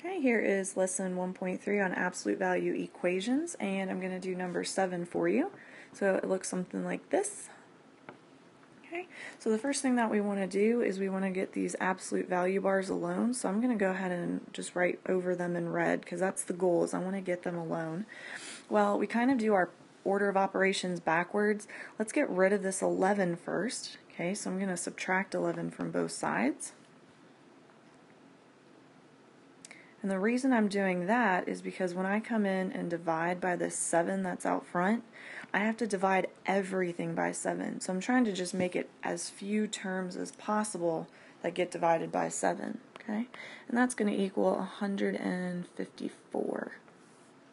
Okay, here is lesson 1.3 on absolute value equations, and I'm going to do number 7 for you. So it looks something like this. Okay, so the first thing that we want to do is we want to get these absolute value bars alone. So I'm going to go ahead and just write over them in red because that's the goal, is I want to get them alone. Well, we kind of do our order of operations backwards. Let's get rid of this 11 first. Okay, so I'm going to subtract 11 from both sides. And the reason I'm doing that is because when I come in and divide by this 7 that's out front, I have to divide everything by 7. So I'm trying to just make it as few terms as possible that get divided by 7. Okay? And that's going to equal 154.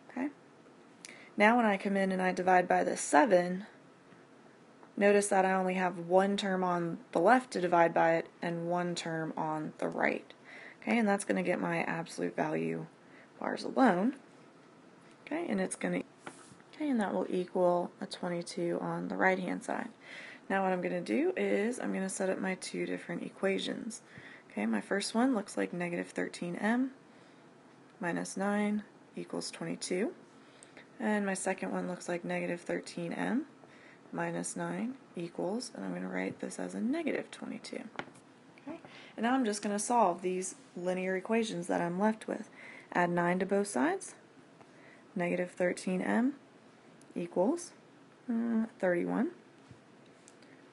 Okay? Now when I come in and I divide by the 7, notice that I only have one term on the left to divide by it and one term on the right. Okay, and that's going to get my absolute value bars alone. Okay, and it's going to, and that will equal a 22 on the right hand side. Now what I'm going to do is I'm going to set up my two different equations. Okay, my first one looks like negative 13m minus 9 equals 22. And my second one looks like negative 13m minus 9 equals, and I'm going to write this as a negative 22. Okay. And now I'm just going to solve these linear equations that I'm left with. Add 9 to both sides. Negative 13m equals 31.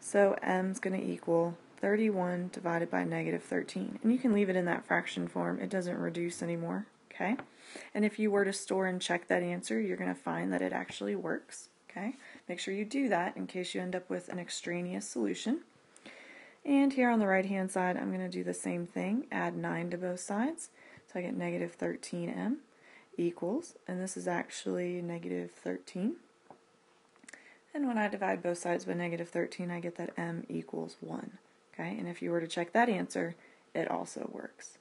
So m is going to equal 31 divided by negative 13. And you can leave it in that fraction form. It doesn't reduce anymore. Okay? And if you were to store and check that answer, you're going to find that it actually works. Okay? Make sure you do that in case you end up with an extraneous solution. And here on the right hand side, I'm going to do the same thing, add 9 to both sides. So I get negative 13m equals, and this is actually negative 13. And when I divide both sides by negative 13, I get that m equals 1. Okay, and if you were to check that answer, it also works.